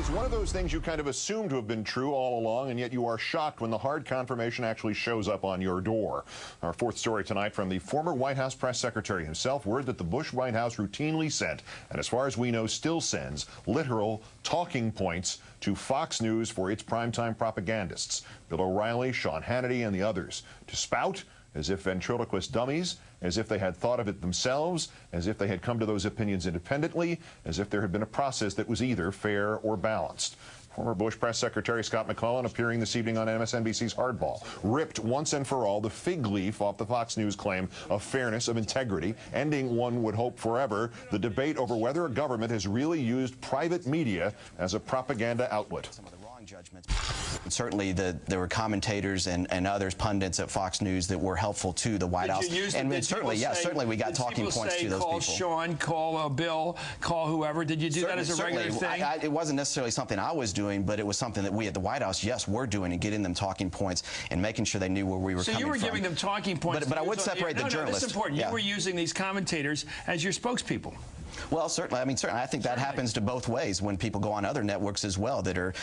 It's one of those things you kind of assume to have been true all along, and yet you are shocked when the hard confirmation actually shows up on your door. Our fourth story tonight from the former White House press secretary himself, word that the Bush White House routinely sent, and as far as we know still sends, literal talking points to Fox News for its primetime propagandists, Bill O'Reilly, Sean Hannity, and the others, to spout as if ventriloquist dummies, as if they had thought of it themselves, as if they had come to those opinions independently, as if there had been a process that was either fair or balanced. Former Bush press secretary Scott McClellan appearing this evening on MSNBC's Hardball ripped once and for all the fig leaf off the Fox News claim of fairness, of integrity, ending, one would hope forever, the debate over whether a government has really used private media as a propaganda outlet. Judgments. And certainly there were commentators and others, pundits at Fox News that were helpful to the White House. And certainly, yes, certainly we got talking points to those people. Call Sean, call Bill, call whoever. Did you do that as a regular thing? It wasn't necessarily something I was doing, but it was something that we at the White House, yes, were doing, and getting them talking points and making sure they knew where we were coming from. So you were giving them talking points. But I would separate the journalists. This is important. Yeah. You were using these commentators as your spokespeople. Well, certainly. I mean, certainly. I think that happens to both ways when people go on other networks as well that are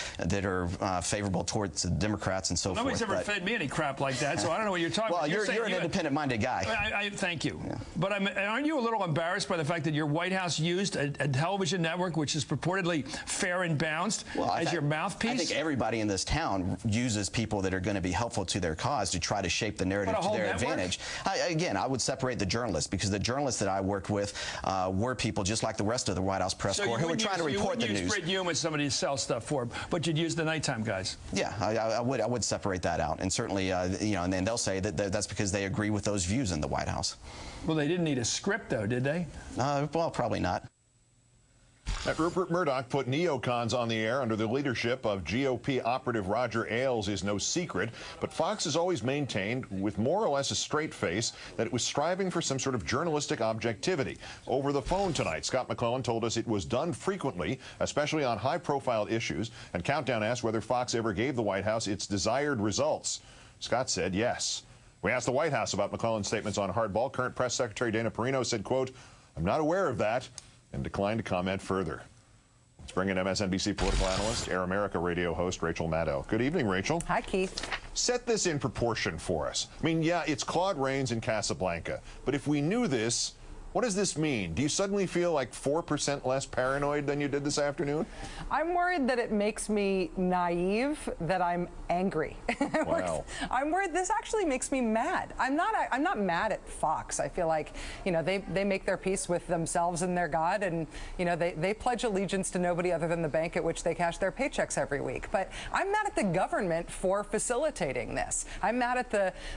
favorable towards the Democrats and so forth. Nobody's ever fed me any crap like that, so I don't know what you're talking about. Well, you're an independent-minded guy. I thank you. Yeah. But aren't you a little embarrassed by the fact that your White House used a television network which is purportedly fair and balanced as your mouthpiece? I think everybody in this town uses people that are going to be helpful to their cause to try to shape the narrative to their advantage. Again, I would separate the journalists, because the journalists that I worked with were people just like the rest of the White House press corps who were trying to report the news. You wouldn't use Brit Hume as somebody to sell stuff for, but you'd use the nighttime guys. Yeah, I would separate that out, and certainly, you know, and then they'll say that that's because they agree with those views in the White House. Well, they didn't need a script, though, did they? Well, probably not. That Rupert Murdoch put neocons on the air under the leadership of GOP operative Roger Ailes is no secret, but Fox has always maintained, with more or less a straight face, that it was striving for some sort of journalistic objectivity. Over the phone tonight, Scott McClellan told us it was done frequently, especially on high-profile issues, and Countdown asked whether Fox ever gave the White House its desired results. Scott said yes. We asked the White House about McClellan's statements on Hardball. Current Press Secretary Dana Perino said, quote, "I'm not aware of that," and declined to comment further. Let's bring in MSNBC political analyst, Air America radio host Rachel Maddow. Good evening, Rachel. Hi, Keith. Set this in proportion for us. I mean, yeah, it's Claude Rains in Casablanca, but if we knew this, what does this mean? Do you suddenly feel like 4% less paranoid than you did this afternoon? I'm worried that it makes me naive, that I'm angry. Wow. I'm worried this actually makes me mad. I'm not mad at Fox. I feel like, you know, they make their peace with themselves and their God, and, you know, they pledge allegiance to nobody other than the bank at which they cash their paychecks every week. But I'm mad at the government for facilitating this. I'm mad at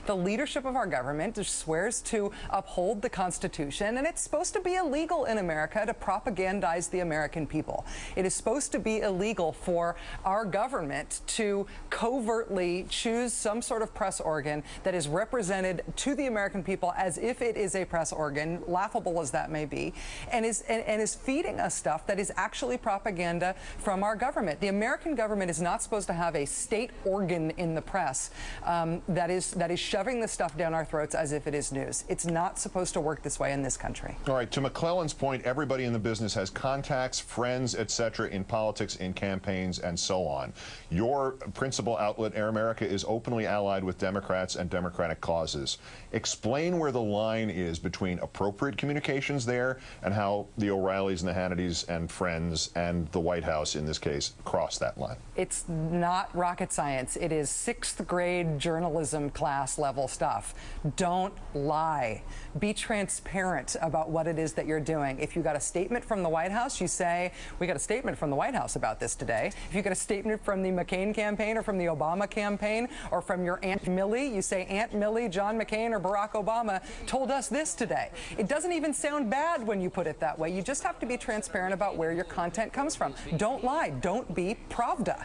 the leadership of our government, which swears to uphold the Constitution, and it's supposed to be illegal in America to propagandize the American people. It is supposed to be illegal for our government to covertly choose some sort of press organ that is represented to the American people as if it is a press organ, laughable as that may be, and is feeding us stuff that is actually propaganda from our government. The American government is not supposed to have a state organ in the press that is shoving this stuff down our throats as if it is news. It's not supposed to work this way in this country. All right, to McClellan's point, everybody in the business has contacts, friends, etc., in politics, in campaigns, and so on. Your principal outlet, Air America, is openly allied with Democrats and Democratic causes. Explain where the line is between appropriate communications there and how the O'Reillys and the Hannitys and friends and the White House, in this case, cross that line. It's not rocket science. It is 6th grade journalism class level stuff. Don't lie. Be transparent about what it is that you're doing. If you got a statement from the White House, you say, we got a statement from the White House about this today. If you got a statement from the McCain campaign or from the Obama campaign or from your Aunt Millie, you say Aunt Millie, John McCain, or Barack Obama told us this today. It doesn't even sound bad when you put it that way. You just have to be transparent about where your content comes from. Don't lie. Don't be Pravda.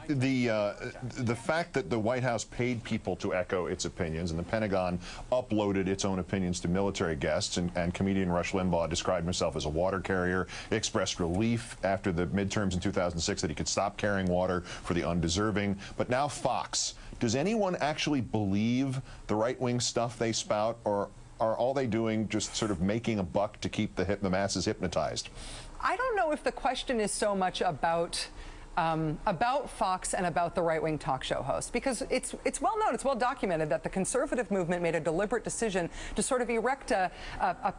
The fact that the White House paid people to echo its opinions and the Pentagon uploaded its own opinions to military guests, and comedian Rush Limbaugh described himself as a water carrier, expressed relief after the midterms in 2006 that he could stop carrying water for the undeserving. But now Fox. Does anyone actually believe the right-wing stuff they spout, or are all they doing just sort of making a buck to keep the masses hypnotized? I don't know if the question is so much about Fox and about the right-wing talk show host, because it's well known, it's well documented that the conservative movement made a deliberate decision to sort of erect a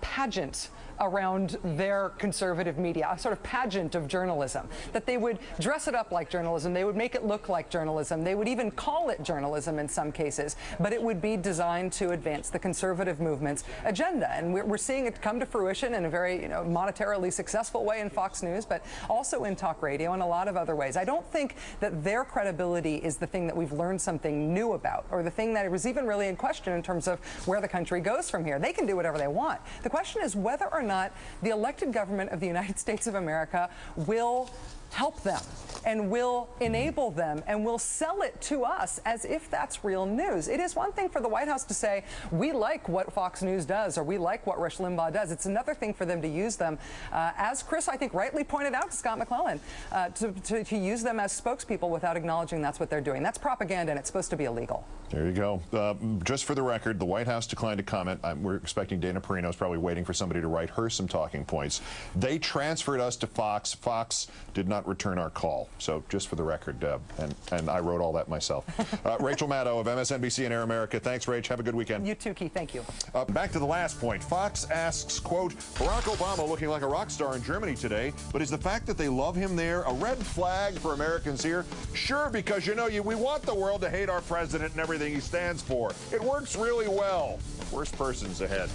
pageant around their conservative media, a sort of pageant of journalism, that they would dress it up like journalism, they would make it look like journalism, they would even call it journalism in some cases, but it would be designed to advance the conservative movement's agenda. And we're seeing it come to fruition in a very monetarily successful way in Fox News, but also in talk radio and a lot of other ways. I don't think that their credibility is the thing that we've learned something new about, or the thing that was even really in question in terms of where the country goes from here. They can do whatever they want. The question is whether or not the elected government of the United States of America will help them and will enable them and will sell it to us as if that's real news. It is one thing for the White House to say, we like what Fox News does, or we like what Rush Limbaugh does. It's another thing for them to use them, as Chris, I think, rightly pointed out to Scott McClellan, to use them as spokespeople without acknowledging that's what they're doing. That's propaganda, and it's supposed to be illegal. There you go. Just for the record, the White House declined to comment. We're expecting Dana Perino's probably waiting for somebody to write her some talking points. They transferred us to Fox. Fox did not return our call. So just for the record, and I wrote all that myself. Rachel Maddow of MSNBC and Air America. Thanks, Rach. Have a good weekend. You too, Keith. Thank you. Back to the last point. Fox asks, quote, Barack Obama looking like a rock star in Germany today, but is the fact that they love him there a red flag for Americans here? Sure, because, we want the world to hate our president and everything he stands for. It works really well. Worst person's ahead.